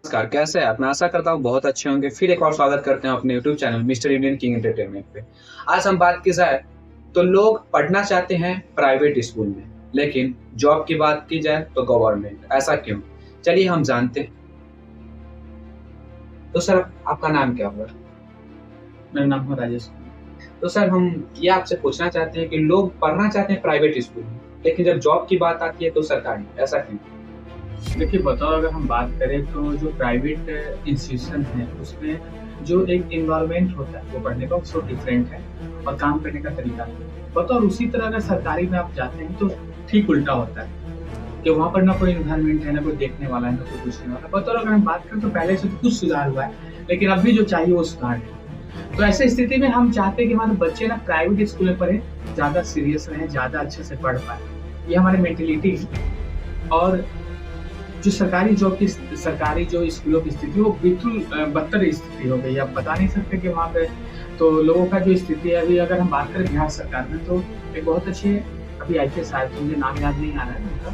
नमस्कार, कैसे हैं आप? मैं आशा करता हूँ बहुत अच्छे होंगे। फिर एक और स्वागत करते हैं अपने YouTube channel mister Indian king entertainment पे। आज हम बात की जाए तो लोग पढ़ना चाहते हैं प्राइवेट स्कूल में, लेकिन जॉब की बात की जाए तो गवर्नमेंट। ऐसा क्यों? चलिए हम जानते हैं। तो सर आपका नाम क्या हुआ? मेरा नाम है राजेश। तो सर हम ये आपसे पूछना चाहते हैं कि लोग पढ़ना चाहते हैं प्राइवेट स्कूल में, लेकिन जब जॉब की बात आती है तो सरकारी। ऐसा क्यों? देखिए बताओ, अगर हम बात करें तो जो प्राइवेट इंस्टीट्यूशन है उसमें जो एक एनवायरनमेंट होता है वो पढ़ने का वो डिफरेंट है और काम करने का तरीका है। बताओ उसी तरह अगर सरकारी में आप जाते हैं तो ठीक उल्टा होता है कि वहाँ पर ना कोई एनवायरनमेंट है, ना कोई देखने वाला है, ना कोई पूछने वाला। बताओ अगर हम बात करें तो पहले से तो कुछ सुधार हुआ है, लेकिन अभी जो चाहिए वो सुधार है। तो ऐसी स्थिति में हम चाहते हैं कि हमारे बच्चे ना प्राइवेट स्कूल में पढ़े, ज़्यादा सीरियस रहें, ज़्यादा अच्छे से पढ़ पाए। ये हमारी मेंटेलिटी है। और जो सरकारी जो स्कूलों की स्थिति वो बिल्कुल बदतर स्थिति हो गई है। आप बता नहीं सकते कि वहाँ पे तो लोगों का जो स्थिति है। अभी अगर हम बात करें बिहार सरकार में तो एक बहुत अच्छे अभी आईपीएस आए थे, मुझे नाम याद नहीं आ रहा है उनका।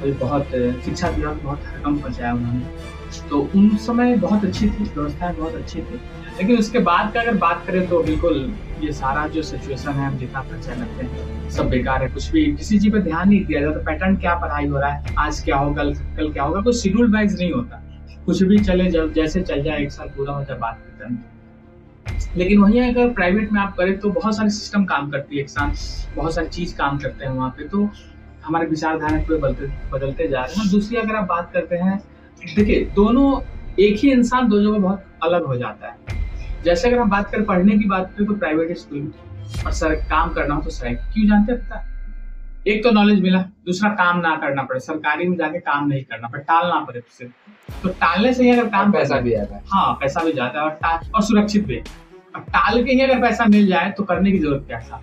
वही बहुत शिक्षा विभाग में बहुत हड़कंप मचाया उन्होंने। तो उन समय बहुत अच्छी थी, व्यवस्थाएँ बहुत अच्छी थी। लेकिन उसके बाद का अगर बात करें तो बिल्कुल ये सारा जो सिचुएशन है, हम जितना खर्चा करते हैं सब बेकार है। कुछ भी किसी चीज़ पे ध्यान नहीं दिया जाता। पैटर्न क्या पढ़ाई हो रहा है, आज क्या होगा, कल क्या होगा, कोई शेड्यूल वाइज़ नहीं होता। कुछ भी चले जब जैसे चल जाए, 1 साल पूरा हो जाए, बात खत्म। लेकिन वहीं अगर प्राइवेट में आप करें तो बहुत सारे सिस्टम काम करती है एक साथ, बहुत सारी चीज़ काम करते हैं वहाँ पे। तो हमारे विचारधारा पूरे बदलते जा रहे हैं। दूसरी अगर आप बात करते हैं, देखिए दोनों एक ही इंसान दो जगह बहुत अलग हो जाता है। जैसे अगर हम बात करें पढ़ने की बात करें तो प्राइवेट स्कूल में, और सर काम करना हो तो सर क्यों जानते हैं पता है? एक तो नॉलेज मिला, दूसरा काम ना करना पड़े। सरकारी में जाके काम नहीं करना पड़े, टालना पड़े सिर्फ। तो टालने से ही अगर काम पैसा भी आता है। हाँ, पैसा भी जाता है और सुरक्षित भी। अब टाल के ही अगर पैसा मिल जाए तो करने की जरूरत क्या है?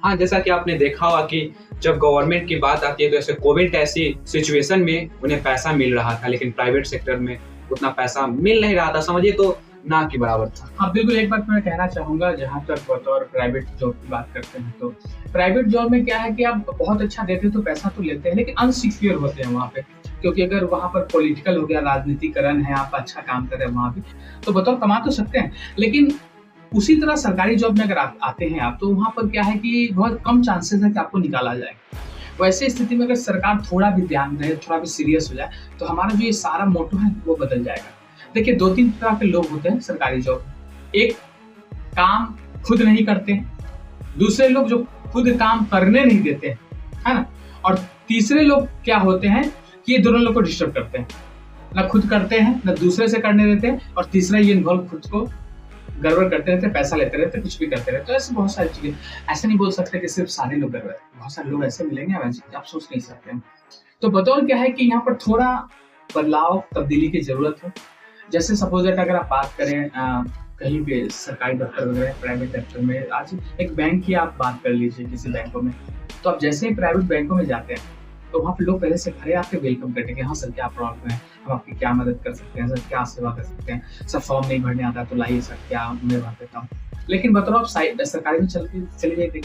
हाँ, जैसा कि आपने देखा होगा कि जब गवर्नमेंट की बात आती है तो ऐसे कोविड ऐसी सिचुएशन में उन्हें पैसा मिल रहा था, लेकिन प्राइवेट सेक्टर में उतना पैसा मिल नहीं रहा था। समझिए तो ना के बराबर था। हाँ बिल्कुल, एक बात मैं कहना चाहूँगा, जहाँ तक बतौर प्राइवेट जॉब की बात करते हैं तो प्राइवेट जॉब में क्या है कि आप बहुत अच्छा देते हैं तो पैसा तो लेते हैं, लेकिन अनसिक्योर होते हैं वहाँ पे। क्योंकि अगर वहाँ पर पॉलिटिकल हो गया, राजनीतिकरण है, आप अच्छा काम कर रहे हैं वहाँ भी, तो बतौर कमा तो सकते हैं। लेकिन उसी तरह सरकारी जॉब में अगर आप आते हैं आप, तो वहाँ पर क्या है कि बहुत कम चांसेस है कि आपको निकाला जाए। वैसे स्थिति में अगर सरकार थोड़ा भी ध्यान दे, थोड़ा भी सीरियस हो जाए, तो हमारा जो ये सारा मोटो है वो बदल जाएगा। देखिए 2-3 तरह के लोग होते हैं सरकारी जॉब में। एक काम खुद नहीं करते हैं, दूसरे लोग जो खुद काम करने नहीं देते हैं, है ना? और तीसरे लोग क्या होते हैं कि ये दोनों लोग को डिस्टर्ब करते हैं, ना खुद करते हैं ना दूसरे से करने देते हैं, और तीसरा ये इन्वॉल्व खुद को गड़बड़ करते रहते, पैसा लेते रहते, कुछ भी करते रहते। तो ऐसे बहुत सारी चीजें, ऐसे नहीं बोल सकते कि सिर्फ सारे लोग गड़बड़ है। बहुत सारे लोग ऐसे मिलेंगे आप सोच नहीं सकते हैं। तो बतौर क्या है कि यहाँ पर थोड़ा बदलाव, तब्दीली की जरूरत है। जैसे सपोज दैट अगर आप बात करें कहीं भी सरकारी दफ्तर वगैरह, प्राइवेट दफ्तर में, आज एक बैंक की आप बात कर लीजिए किसी बैंकों में, तो आप जैसे ही प्राइवेट बैंकों में जाते हैं तो वहाँ पे लोग पहले से खड़े आपके वेलकम करते हैं, हाँ सर क्या प्रॉब्लम है, हम आपकी क्या मदद कर सकते हैं, सर क्या सेवा कर सकते हैं, सर फॉर्म नहीं भरने आता तो लाइए सर, क्या मैं भर देता हूँ। लेकिन बताओ आप सरकारी में चले जाइए, देखिए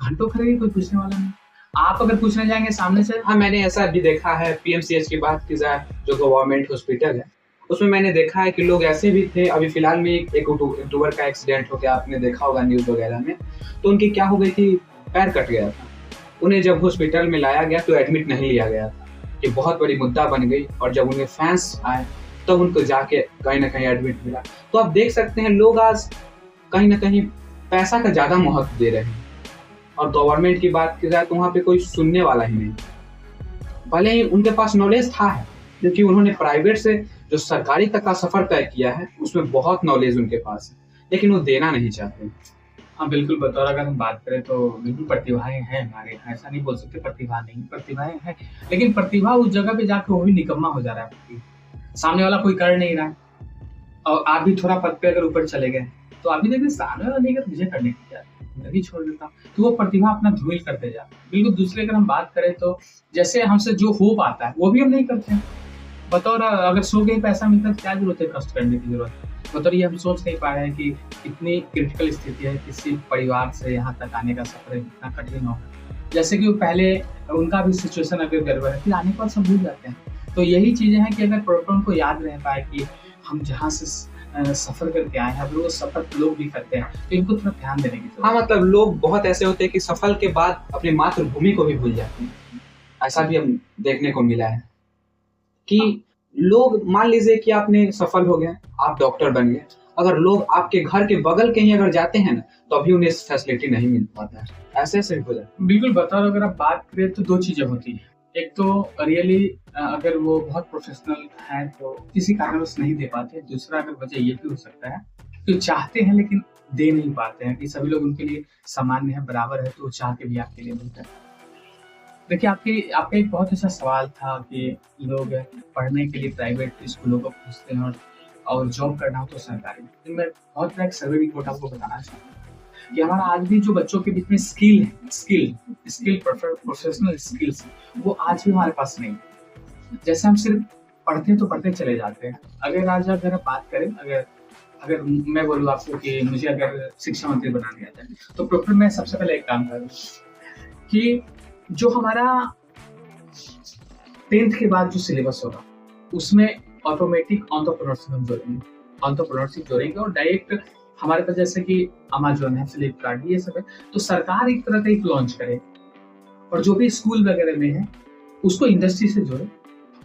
घंटों खड़े, कोई पूछने वाला नहीं। आप अगर पूछने जाएंगे सामने से, हाँ, मैंने ऐसा भी देखा है। पीएमसीएच की बात की जाए, जो गवर्नमेंट हॉस्पिटल है, उसमें मैंने देखा है कि लोग ऐसे भी थे। अभी फिलहाल में एक यूट्यूबर का एक्सीडेंट हो गया, आपने देखा होगा न्यूज़ वगैरह में। तो उनकी क्या हो गई थी, पैर कट गया था। उन्हें जब हॉस्पिटल में लाया गया तो एडमिट नहीं लिया गया था। ये बहुत बड़ी मुद्दा बन गई, और जब उन्हें फैंस आए तब तो उनको जाके कहीं ना कहीं एडमिट मिला। तो आप देख सकते हैं लोग आज कहीं ना कहीं पैसा का ज़्यादा महत्व दे रहे हैं, और गवर्नमेंट की बात की जाए तो वहाँ पे कोई सुनने वाला ही नहीं। भले ही उनके पास नॉलेज था है, क्योंकि उन्होंने प्राइवेट से जो सरकारी तक का सफर तय किया है उसमें बहुत नॉलेज उनके पास है, लेकिन वो देना नहीं चाहते। हाँ बिल्कुल, बतौर अगर हम बात करें तो बिल्कुल प्रतिभाएं हैं हमारे यहाँ, ऐसा नहीं बोल सकते प्रतिभा नहीं, प्रतिभाएं हैं। लेकिन प्रतिभा उस जगह पे जाके वो भी निकम्मा हो जा रहा है। सामने वाला कोई कर नहीं रहा है, और आप भी थोड़ा पद पे अगर ऊपर चले गए तो आप भी देखिए सामने वाला नहीं, अगर मुझे करने की क्या, मैं भी छोड़ देता हूँ, तो वो प्रतिभा अपना धूमिल करते जा। बिल्कुल दूसरे अगर हम बात करें तो जैसे हमसे जो हो पाता है वो भी हम नहीं करते हैं। बतौर अगर सो के ही पैसा मिलता है, क्या जरूरत है कष्ट करने की जरूरत है? बतौर ये हम सोच नहीं पा रहे हैं कि इतनी क्रिटिकल स्थिति है, किसी परिवार से यहाँ तक आने का सफर इतना कठिन होगा। जैसे कि वो पहले उनका भी सिचुएशन अगर गड़बड़ है, फिर आने के बाद सब भूल जाते हैं। तो यही चीजें हैं कि अगर पर्यटन को याद रह पाए कि हम जहाँ से सफर करके आए हैं, अगर वो सफर लोग भी करते हैं तो इनको थोड़ा ध्यान देने की जरूरत हाँ, मतलब लोग बहुत ऐसे होते हैं कि सफल के बाद अपनी मातृभूमि को भी भूल जाते हैं। ऐसा भी हम देखने को मिला है कि लोग, मान लीजिए कि आपने सफल हो गए, आप डॉक्टर बन गए, अगर लोग आपके घर के बगल कहीं अगर जाते हैं ना, तो अभी उन्हें फैसिलिटी नहीं मिल पाता है। ऐसे ऐसे हो जाता है। बिल्कुल बताओ, अगर आप बात करें तो दो चीजें होती हैं। एक तो रियली अगर वो बहुत प्रोफेशनल है तो किसी कारणवश नहीं दे पाते। दूसरा अगर वजह ये भी हो सकता है कि चाहते हैं लेकिन दे नहीं पाते हैं, कि सभी लोग उनके लिए सामान्य है, बराबर है, तो वो चाह के भी आपके लिए मिलता है। देखिए, आपका एक बहुत अच्छा सवाल था कि लोग पढ़ने के लिए प्राइवेट स्कूलों को पूछते हैं और जॉब करना हो तो सरकारी। तो मैं बहुत बड़ा एक सर्वे रिपोर्ट आपको बताना चाहता हूँ कि हमारा आज भी जो बच्चों के बीच में स्किल प्रोफेशनल स्किल्स, वो आज भी हमारे पास नहीं है। जैसे हम सिर्फ पढ़ते तो पढ़ते चले जाते हैं। अगर आप बात करें, अगर मैं बोलूँ आपको कि मुझे अगर शिक्षा मंत्री बना दिया जाए, तो प्रोफेसर मैं सबसे पहले एक काम करूँ कि जो हमारा 10th के बाद जो सिलेबस होगा उसमें ऑटोमेटिक एंटरप्रेन्योरशिप जोड़ेंगे और डायरेक्ट हमारे पास जैसे कि अमेज़न है, फ्लिपकार्ट, ये सब है, तो सरकार एक तरह का एक लॉन्च करे और जो भी स्कूल वगैरह में है उसको इंडस्ट्री से जोड़े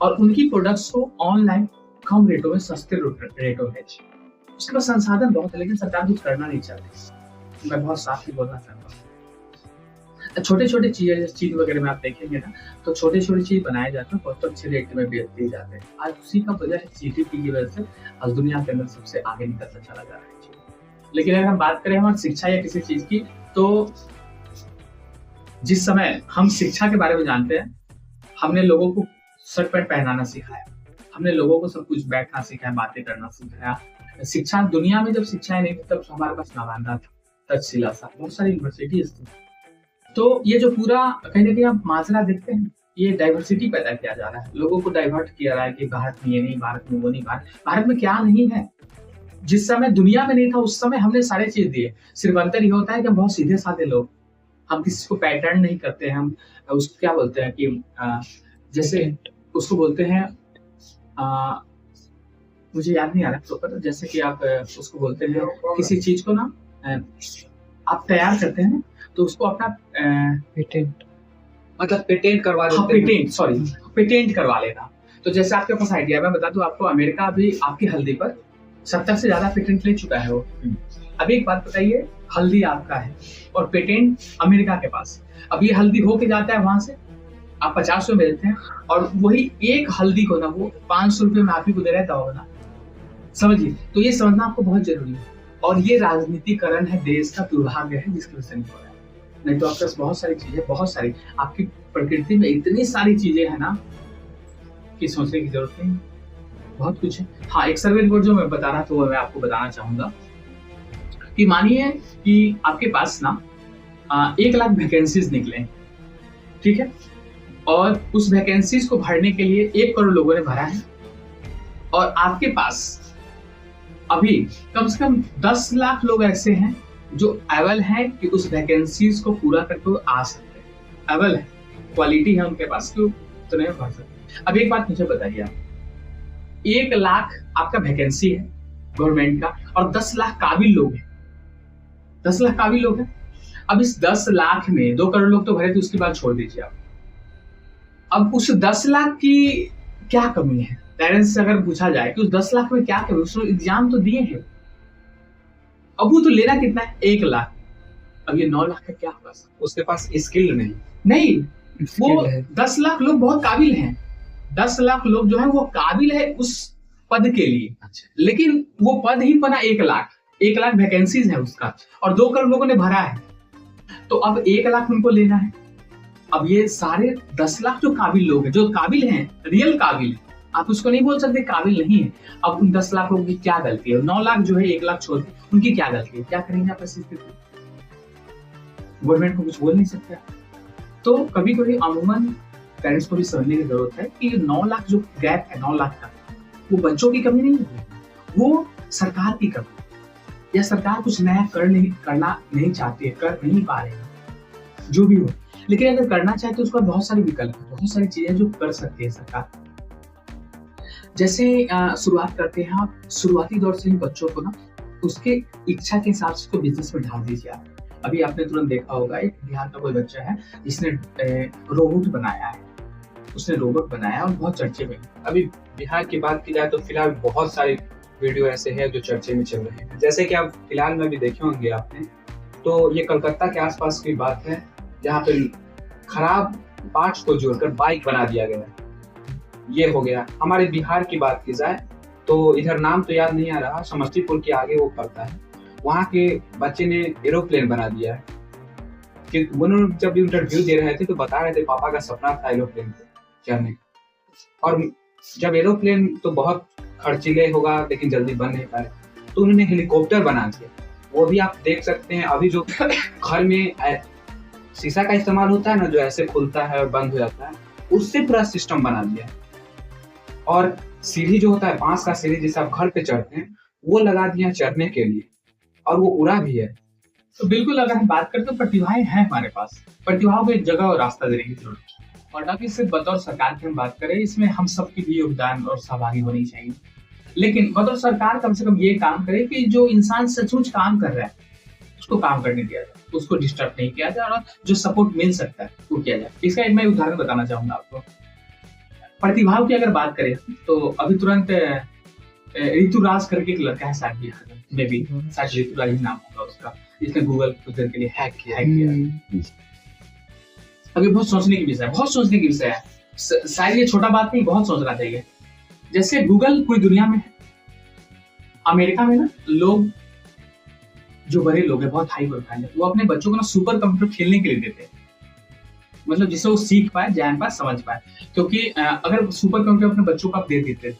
और उनकी प्रोडक्ट्स को ऑनलाइन कम रेटों में, सस्ते रेटों में बेचे। उसके पास संसाधन बहुत है लेकिन सरकार कुछ करना नहीं चाहती। मैं बहुत साफ ही बोलना चाहता हूँ। छोटे छोटे चीज वगैरह में आप देखेंगे ना, तो छोटे छोटे चीज बनाए जाते हैं, बहुत अच्छे रेट में बेच दिए जाते हैं। आज उसी का वजह है जीडीपी की वजह से आज दुनिया के अंदर सबसे आगे निकलता चला जा रहा है। लेकिन अगर हम बात करें हमारी शिक्षा या किसी चीज की, तो जिस समय हम शिक्षा के बारे में जानते हैं, हमने लोगों को शर्ट पैंट पहनाना सिखाया, हमने लोगों को सब कुछ बैठना सिखाया, बातें करना सिखाया। शिक्षा दुनिया में जब शिक्षाएं नहीं थी तब हमारे पास नालंदा था, तक्षशिला था, बहुत सारी यूनिवर्सिटीज थी। तो ये जो पूरा कहीं ना कहीं आप माजरा देखते हैं, ये डाइवर्सिटी पैदा किया जा रहा है, लोगों को डाइवर्ट किया रहा है कि भारत में ये नहीं, भारत में वो नहीं। भारत में क्या नहीं है, जिस समय दुनिया में नहीं था उस समय हमने सारे चीज दिए। सिर्फ अंतर ये होता है कि हम बहुत सीधे साधे लोग, हम किसी को पैटर्न नहीं करते हैं। हम उसको क्या बोलते हैं कि जैसे उसको बोलते हैं, मुझे याद नहीं आ रहा प्रॉपर, जैसे कि आप उसको बोलते हैं किसी चीज को ना आप तैयार करते हैं तो उसको अपना पेटेंट करवा देते हैं। पेटेंट करवा लेना। तो जैसे आपके पास आइडिया, मैं बता दूं आपको, अमेरिका भी आपकी हल्दी पर 70 से ज्यादा पेटेंट ले चुका है वो। अब एक बात बताइए, हल्दी आपका है और पेटेंट अमेरिका के पास। अब ये हल्दी होके जाता है वहां से, आप 50 रुपए में देते हैं और वही एक हल्दी को ना वो 500 रुपए में आप ही को दे रहा है दवा बना। समझिए, तो ये समझना आपको बहुत जरूरी है। और ये राजनीतिकरण है, देश का दुर्भाग्य है जिसकी वजह से नहीं हो रहा है। नहीं तो आपके पास बहुत सारी चीजें, बहुत सारी आपकी प्रकृति में इतनी सारी चीजें है ना कि सोचने की जरूरत नहीं, बहुत कुछ है। हाँ, एक सर्वे रिपोर्ट जो मैं बता रहा था वो मैं आपको बताना चाहूंगा कि मानिए कि आपके पास ना 1 लाख वैकेंसीज निकले, ठीक है, और उस वैकेंसीज को भरने के लिए 1 करोड़ लोगों ने भरा है और आपके पास अभी कम से कम 10 लाख लोग ऐसे हैं जो एबल हैं कि उस वैकेंसीज को पूरा करके आ सकते हैं। एबल है, क्वालिटी है उनके पास कि तो नहीं भर सकते। अब एक बात मुझे बताइए, आप 1 लाख आपका वैकेंसी है गवर्नमेंट का और 10 लाख काबिल लोग हैं। 10 लाख काबिल लोग हैं। अब इस 10 लाख में 2 करोड़ लोग तो भरे थे, उसकी बात छोड़ दीजिए आप। अब उस 10 लाख की क्या कमी है? पेरेंट्स से अगर पूछा जाए कि उस 10 लाख में क्या कमी, उसने एग्जाम तो दिए हैं, अब वो तो लेना कितना है? 1 लाख। अब ये 9 लाख का क्या होगा? उसके पास स्किल नहीं, वो 10 लाख लोग बहुत काबिल हैं। 10 लाख लोग जो है वो काबिल है उस पद के लिए। अच्छा। लेकिन वो पद ही बना 1 लाख, 1 लाख वैकेंसीज है उसका और 2 करोड़ लोगों ने भरा है, तो अब 1 लाख उनको लेना है। अब ये सारे 10 लाख जो काबिल लोग हैं, जो काबिल हैं, रियल काबिल है, आप उसको नहीं बोल सकते काबिल नहीं है। अब उन 10 लाख लोगों की क्या गलती है? 9 लाख जो है 1 लाख छोड़ के, उनकी क्या गलती है? क्या करेंगे आप ऐसी स्थिति? गवर्नमेंट को कुछ बोल नहीं सकते। तो कभी कभी अमूमन पेरेंट्स को भी समझने की जरूरत है कि 9 लाख जो गैप है 9 लाख का, वो बच्चों की कमी नहीं है, वो सरकार की कमी, या सरकार कुछ नया करना नहीं चाहती है, कर नहीं पा रही है, जो भी हो। लेकिन अगर करना चाहे तो उसका बहुत सारे विकल्प है, बहुत सारी चीजें जो कर सकती है सरकार। जैसे शुरुआत करते हैं आप, शुरुआती दौर से ही बच्चों को ना उसके इच्छा के हिसाब से उसको बिज़नेस में ढाल दीजिए आप। अभी आपने तुरंत देखा होगा एक बिहार का कोई बच्चा है जिसने रोबोट बनाया है। उसने रोबोट बनाया और बहुत चर्चे में है। अभी बिहार की बात की जाए तो फिलहाल बहुत सारे वीडियो ऐसे हैं जो चर्चे में चल रहे हैं। जैसे कि आप फिलहाल में भी देखे होंगे आपने, तो ये कलकत्ता के आसपास की बात है, जहाँ पे खराब पार्ट्स को जोड़कर बाइक बना दिया गया है। ये हो गया। हमारे बिहार की बात की जाए तो इधर नाम तो याद नहीं आ रहा, समस्तीपुर के आगे वो पड़ता है। वहाँ के बच्चे ने एरोप्लेन बना दिया है कि उन्होंने जब इंटरव्यू दे रहे थे तो बता रहे थे पापा का सपना था एरोप्लेन पे चढ़ने का। और जब एरोप्लेन तो बहुत खर्चीले होगा लेकिन जल्दी बन नहीं पाए, तो उन्होंने हेलीकॉप्टर बना दिया। वो भी आप देख सकते हैं अभी जो घर में शीशा का इस्तेमाल होता है ना, जो ऐसे खुलता है और बंद हो जाता है, उससे पूरा सिस्टम बना दिया है। और सीढ़ी जो होता है, बांस का सीढ़ी जिसे आप घर पे चढ़ते हैं, वो लगा दिया चढ़ने के लिए, और वो उड़ा भी है। तो बिल्कुल अगर हम बात करें तो प्रतिभाएं हैं हमारे पास, प्रतिभाओं को एक जगह और रास्ता देने की जरूरत है। और अभी सिर्फ बतौर सरकार की हम बात करें, इसमें हम सबकी भी योगदान और सहभागी होनी चाहिए। लेकिन बतौर सरकार कम से कम ये काम करे कि जो इंसान सचमुच काम कर रहा है उसको काम करने दिया जाए, उसको डिस्टर्ब नहीं किया जाए, और जो सपोर्ट मिल सकता है वो किया जाए। इसका एक मैं उदाहरण बताना चाहूंगा आपको। प्रतिभाओं की अगर बात करें तो अभी तुरंत ऋतुराज करके एक लड़का है, शायद बिहार में भी, शायद ऋतुराज ही नाम होगा उसका, जिसने गूगल कुछ देर के लिए हैक किया। अभी बहुत सोचने की विषय है। शायद ये छोटा बात नहीं, बहुत सोचना चाहिए। जैसे गूगल पूरी दुनिया में है, अमेरिका में ना लोग, जो बड़े लोग हैं बहुत हाई प्रोफाइल है, वो अपने बच्चों को ना सुपर कंप्यूटर खेलने के लिए देते हैं, मतलब जिससे वो सीख पाए, जान पाए, समझ पाए। क्योंकि अगर सुपर कंप्यूटर अपने बच्चों को आप दे देते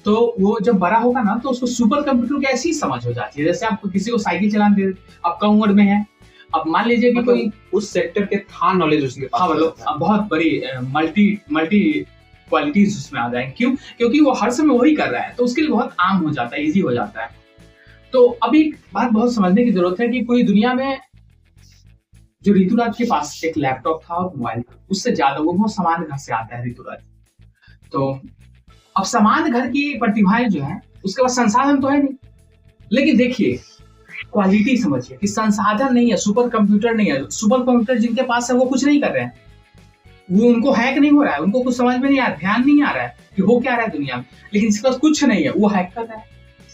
तो वो जब बड़ा होगा ना तो उसको सुपर कंप्यूटर की ऐसी समझ हो जाती है जैसे आप किसी को साइकिल चलाने दे, आप कम उम्र में है, अब मान लीजिए कि कोई उस सेक्टर के था नॉलेज उसके पास, मतलब बहुत बड़ी मल्टी क्वालिटीज उसमें आ जाएंगे। क्यों? क्योंकि वो हर समय वही कर रहा है, तो उसके लिए बहुत आम हो जाता है, इजी हो जाता है। तो अभी बात बहुत समझने की जरूरत है कि पूरी दुनिया में जो ऋतुराज के पास एक लैपटॉप था और मोबाइल था, उससे ज्यादा वो बहुत सामान्य घर से आता है ऋतुराज। तो अब सामान्य घर की प्रतिभाएं जो है, उसके पास संसाधन तो है नहीं, लेकिन देखिए क्वालिटी समझिए कि संसाधन नहीं है, सुपर कंप्यूटर नहीं है। सुपर कंप्यूटर जिनके पास है वो कुछ नहीं कर रहे हैं, वो उनको हैक नहीं हो रहा है, उनको कुछ समझ में नहीं आ रहा, ध्यान नहीं आ रहा है कि हो क्या रहा है दुनिया में, लेकिन इसके पास कुछ नहीं है, वो हैक कर रहा है।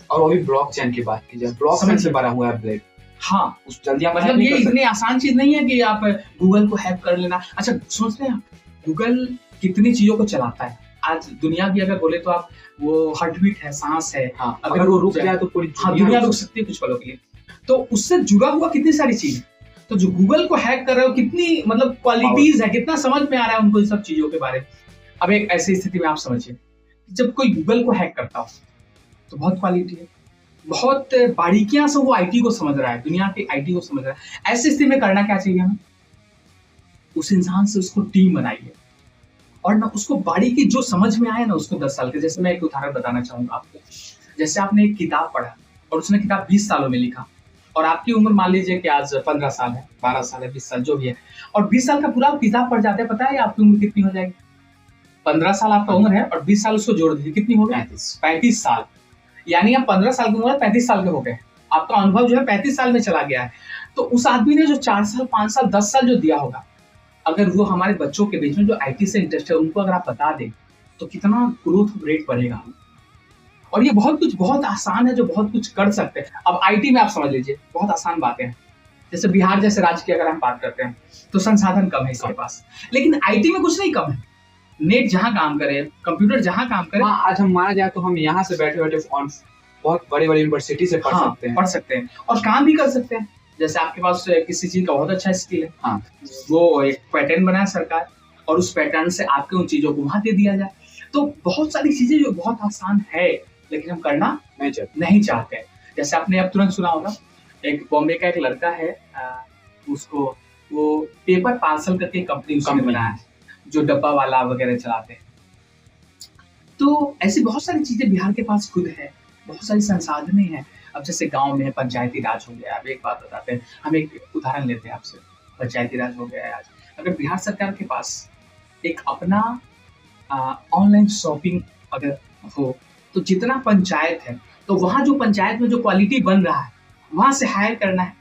और वो भी ब्लॉकचेन की बात की जाए, ब्लॉकचेन से बना हुआ है ब्लेड। हाँ, उस जल्दी आप मतलब ये इतनी आसान चीज नहीं है कि आप गूगल को हैक कर लेना। अच्छा सोच रहे हैं गूगल कितनी चीजों को चलाता है आज दुनिया की, अगर बोले तो आप वो हार्ट बीट है, सांस है, हाँ, अगर वो रुक जाए तो पूरी दुनिया रुक सकती है कुछ पलों के लिए। तो उससे जुड़ा हुआ कितनी सारी चीज, तो जो गूगल को हैक कर रहे हो कितनी मतलब क्वालिटीज है, कितना समझ में आ रहा है उनको इन सब चीजों के बारे में। अब एक ऐसी स्थिति में आप समझिए, जब कोई गूगल को हैक करता हो तो बहुत क्वालिटी है, बहुत बारीकियां से वो आईटी को समझ रहा है, दुनिया के आईटी को समझ रहा है। ऐसी स्थिति में करना क्या चाहिए हमें? उस इंसान से उसको टीम बनाइए, और ना उसको बारीकी जो समझ में आए ना उसको 10 साल के। जैसे मैं एक उदाहरण बताना चाहूंगा आपको। जैसे आपने एक किताब पढ़ा और उसने किताब 20 सालों में लिखा, और आपकी उम्र मान लीजिए कि आज 15 साल है, 12 साल है, 20 साल जो भी है, और 20 साल का पूरा किताब पढ़ जाते हैं, पता है आपकी उम्र कितनी हो जाएगी? 15 साल आपका उम्र है और 20 साल उसको जोड़ दीजिए, कितनी हो गई? 35 साल। यानी आप 15 साल की उम्र 35 साल के हो गए, आपका अनुभव जो है 35 साल में चला गया है। तो उस आदमी ने जो 4 साल, 5 साल, 10 साल जो दिया होगा, अगर वो हमारे बच्चों के बीच में जो आईटी से इंटरेस्ट है उनको अगर आप बता दें तो कितना ग्रोथ रेट बढ़ेगा। और ये बहुत कुछ बहुत आसान है, जो बहुत कुछ कर सकते हैं। अब आईटी में आप समझ लीजिए बहुत आसान बातें हैं। जैसे बिहार जैसे राज्य की अगर हम बात करते हैं तो संसाधन कम है इसके पास, लेकिन आईटी में कुछ नहीं कम है। नेट जहाँ काम करे, कंप्यूटर जहाँ काम करे, आज हम माना जाए तो हम यहाँ से बैठे बैठे बहुत बड़ी बड़ी यूनिवर्सिटी से पढ़ सकते हैं और काम भी कर सकते हैं। जैसे आपके पास किसी चीज का बहुत अच्छा स्किल है, हाँ, वो एक पैटर्न बनाए सरकार और उस पैटर्न से आपके उन चीजों को वहां दे दिया जाए। तो बहुत सारी चीजें जो बहुत आसान है लेकिन हम करना नहीं चाहते। जैसे आपने अब तुरंत सुना होगा, एक बॉम्बे का एक लड़का है, उसको वो पेपर पार्सल करके कंपनी उसने बनाया है, जो डब्बा वाला वगैरह चलाते हैं। तो ऐसी बहुत सारी चीजें बिहार के पास खुद है, बहुत सारी संसाधनें हैं। अब जैसे गांव में पंचायती राज हो गया, अब एक बात बताते हैं, हम एक उदाहरण लेते हैं आपसे, पंचायती राज हो गया है आज। अगर बिहार सरकार के पास एक अपना ऑनलाइन शॉपिंग अगर हो, तो जितना पंचायत है, तो वहाँ जो पंचायत में जो क्वालिटी बन रहा है, वहाँ से हायर करना है।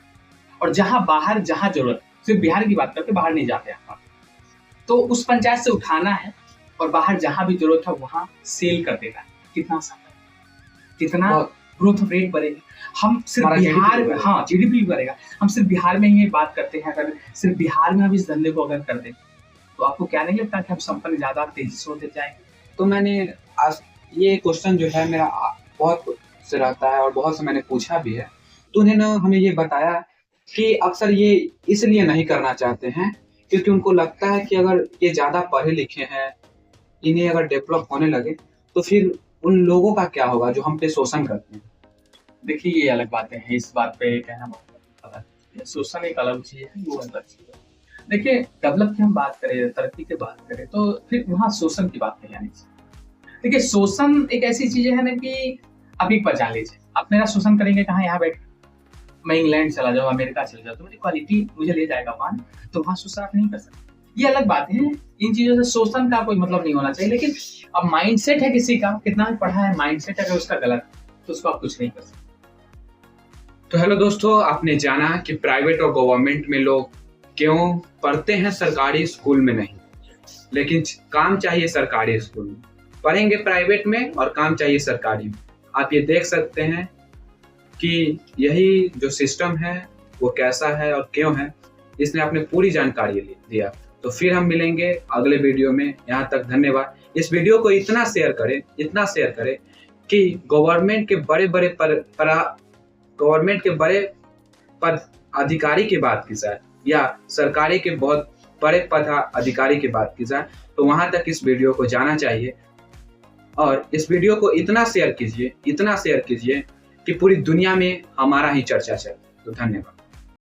और जहाँ बाहर जहाँ ज़रूरत, सिर्फ बिहार की बात करते बाहर नहीं जाते यहाँ, तो उस पंचायत से उठाना है और बाहर जहाँ भी ज़रूरत है वहाँ सेल कर देना है। कितना आसान है, कितना ग्रोथ रेट बढ़ेगा। हम सिर्फ बिहार में, हाँ जीडीपी बढ़ेगा। हम सिर्फ बिहार में ही ये बात करते हैं, अगर सिर्फ बिहार में हम इस धंधे को अगर कर दें तो आपको क्या नहीं लगता कि हम संपन्न ज़्यादा तेजी से होते जाएंगे? तो मैंने आज ये क्वेश्चन जो है मेरा बहुत से रहता है और बहुत से मैंने पूछा भी है, तो उन्होंने हमें ये बताया कि अक्सर ये इसलिए नहीं करना चाहते हैं क्योंकि उनको लगता है कि अगर ये ज़्यादा पढ़े लिखे हैं, इन्हें अगर डेवलप होने लगे तो फिर उन लोगों का क्या होगा जो हम पे शोषण करते हैं। देखिए ये अलग बातें हैं, इस बात पे कहना बहुत अलग है। शोषण एक अलग चीज है, वो अलग चीज है। देखिए डेवलप की हम बात करें, तरक्की की बात करें, तो फिर वहाँ शोषण की बात नहीं आनी चाहिए। देखिए शोषण एक ऐसी चीज है ना कि अभी पर जान लीजिए, आप मेरा शोषण करेंगे कहाँ, यहाँ बैठ, मैं इंग्लैंड चला जाऊँ, अमेरिका चला जाऊँ, तो मेरी क्वालिटी मुझे ले जाएगा वहाँ, तो वहाँ शोषण आप नहीं कर सकते। ये अलग बात है, इन चीजों से शोषण का कोई मतलब नहीं होना चाहिए। लेकिन अब माइंडसेट है किसी का, कितना भी पढ़ा है, माइंडसेट अगर उसका गलत तो उसको आप कुछ नहीं कर सकते। तो हेलो दोस्तों, आपने जाना कि प्राइवेट और गवर्नमेंट में लोग क्यों पढ़ते हैं सरकारी स्कूल में नहीं, लेकिन काम चाहिए सरकारी स्कूल में। पढ़ेंगे प्राइवेट में और काम चाहिए सरकारी में। आप ये देख सकते हैं कि यही जो सिस्टम है वो कैसा है और क्यों है, इसने आपने पूरी जानकारी दिया। तो फिर हम मिलेंगे अगले वीडियो में। यहाँ तक धन्यवाद। इस वीडियो को इतना शेयर करें कि गवर्नमेंट के बड़े पद अधिकारी की बात की जाए या सरकारी के बहुत बड़े पद अधिकारी की बात की जाए, तो वहां तक इस वीडियो को जाना चाहिए। और इस वीडियो को इतना शेयर कीजिए कि पूरी दुनिया में हमारा ही चर्चा चले। तो धन्यवाद।